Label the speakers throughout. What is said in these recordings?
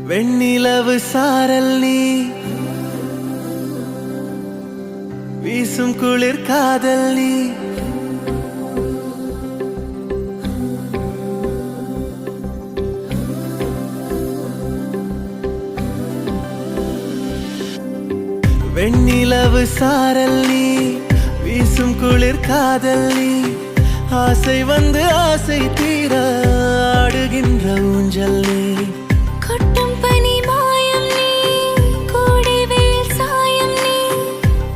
Speaker 1: வெண்ணிலவு சாரல் நீ வீசும் குளிர் காதல் நீ வெண்ணிலவு சாரல் நீ வீசும் குளிர் காதல் நீ ஆசை வந்து ஆசை தீர ஆடுகின்ற ஊஞ்சல் நீ
Speaker 2: கொட்டும் பனி மாயம் நீ கோடை வெயில் சாயம் நீ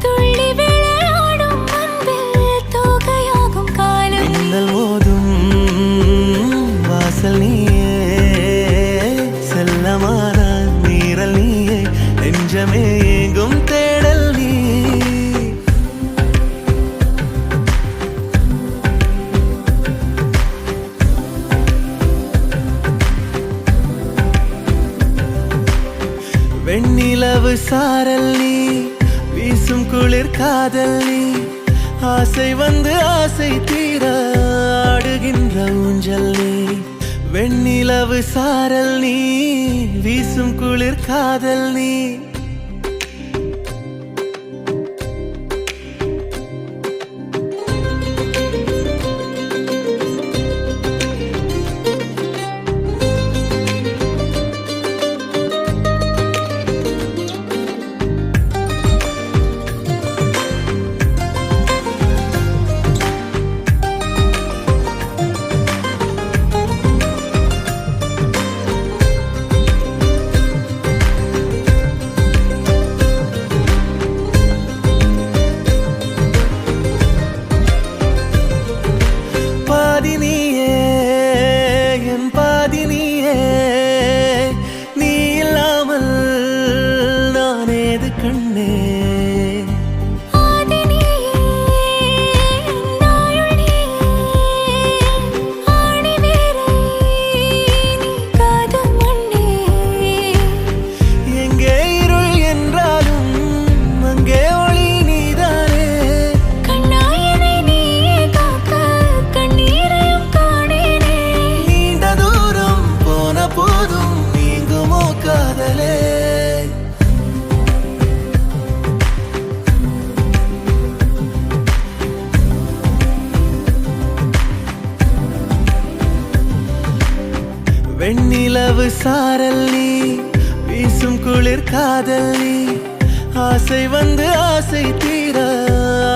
Speaker 2: துள்ளி விளையாடும் அன்பில் தோகையாகும் காலம்
Speaker 1: மின்னல் மோதும் வாசல் நீயே செல்லமான நீரல் நீயே நெஞ்சமே எங்கும் தேடல் நீ வெண்ணிலவு சாரல் நீ வீசும் குளிர் காதல் நீ ஆசை வந்து ஆசை தீர ஆடுகின்ற ஊஞ்சல் நீ வெண்ணிலவு சாரல் நீ வீசும் குளிர் காதல் நீ வெண்ணிலவு சாரல் நீ வீசும் குளிர் காதல் நீ ஆசை வந்து ஆசை தீர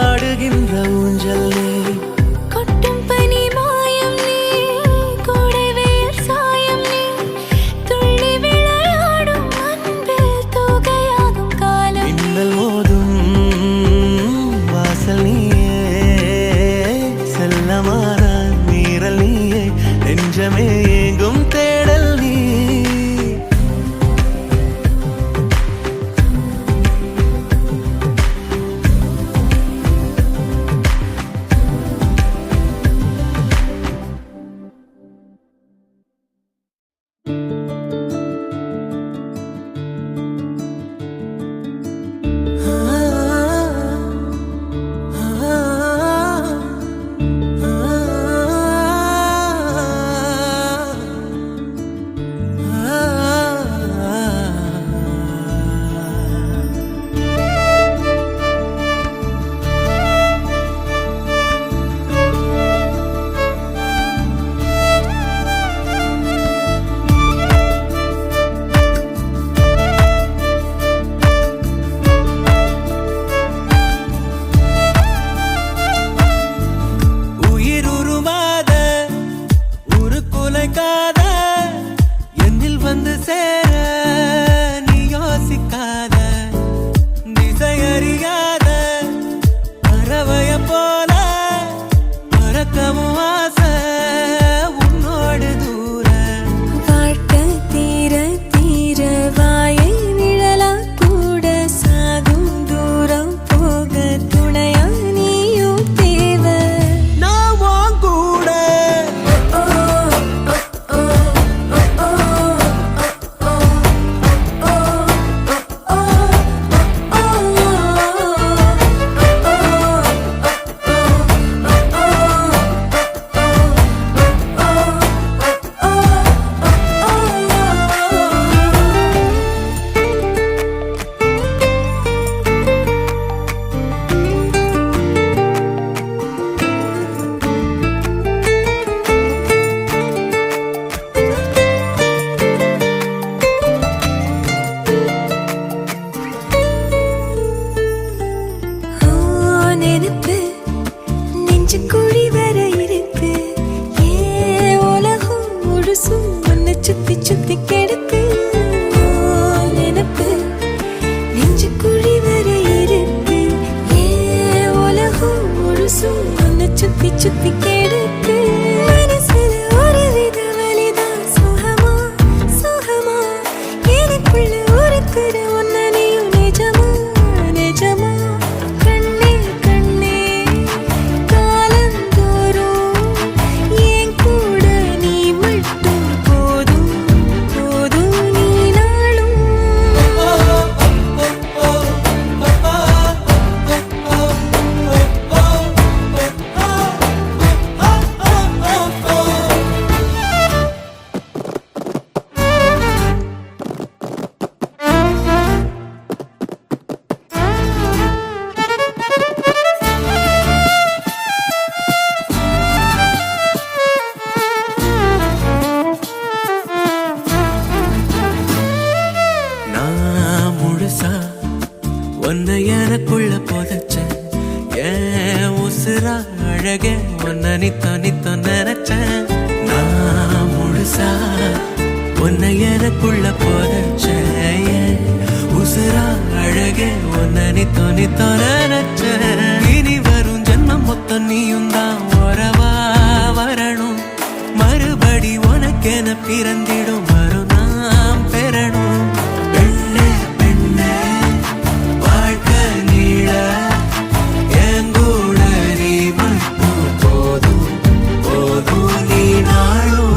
Speaker 1: ஆடுகின்ற ஊஞ்சல் நீ
Speaker 2: கொட்டும் பனி மாயம் நீ கோடை வெயில் சாயம் நீ துள்ளி விளையாடும் அன்பில் தோகையாகும் காலம்
Speaker 1: மின்னல் மோதும் வாசல் நீயே செல்லமான நீரல் நீயே நெஞ்சமே எங்கும் தேடல் நீ நித்தோ நித்தோ நினைச்சேன் நான் முழுசா உன்னை எனக்குள்ள புதைச்சேன் உசுரா அழகே உன்னை நித்தோ நித்தோ நினைச்சேன் இனி வரும் ஜென்மம் மொத்தம் நீயும் தான் உறவா வரணும் மறுபடி உனக்கென பிறந்திடும் வரும் நாம் பெறணும் பெண்ணே பெண்ணே வாழ்க்கை நீள எங்கூட நீ மட்டும் போதும் போதும் நீ நாளும்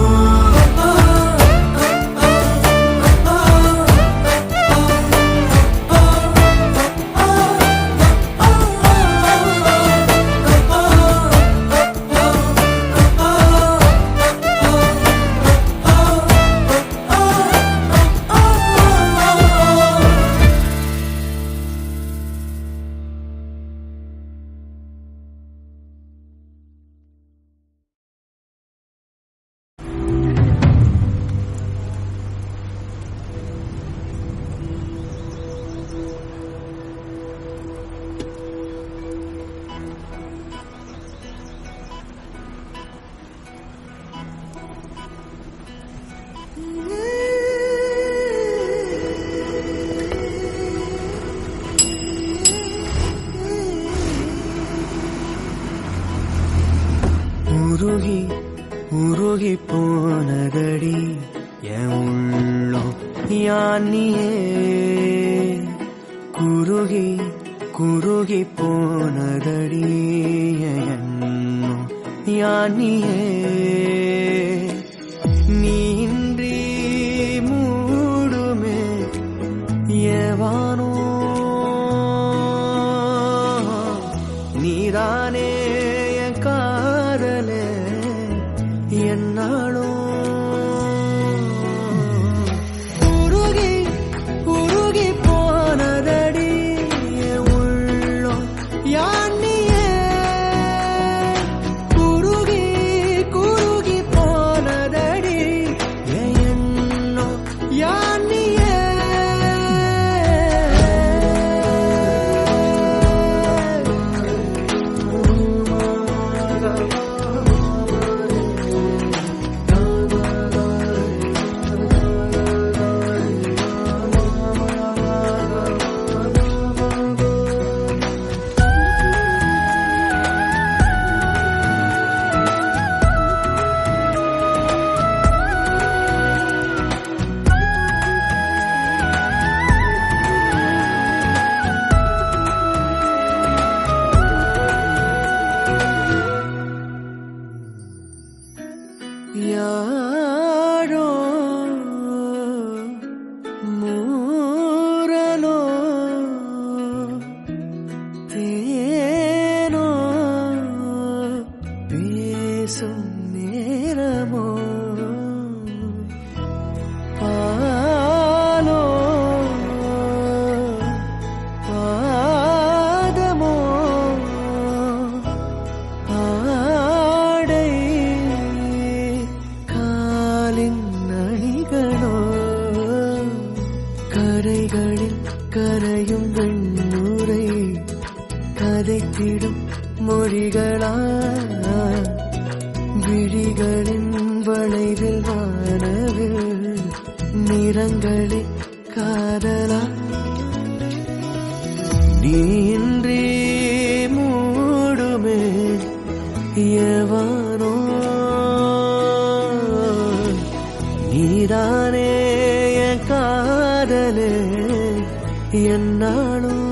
Speaker 1: உருகி உருகி போனதடி என் உள்ளம் யானியே குருகி குருகி போனதடி எண்ணம் யானியே நீன்றி மூடுமே ஏவானோ நீதானே என் காதலே என்னாலும் உருகி உருகி போனதடி என் உள்ளம் யானியே குருகி குருகி போனதடி என் எண்ணம் யானியே யாரோ மூரலோ தேனோ பேசும் நேரமோ பாலோ பாதமோ ஆடை காலின் அணிகளோ கரைகளில் கரையும் வெண்ணுரை கதைத்திடும் மொழிகளா விழிகளின் வளைவில் வானவில் நிறங்களில் காதலா நீன்றி மூடுமே எவனோ நீதானே என் காதலே என்னாலும்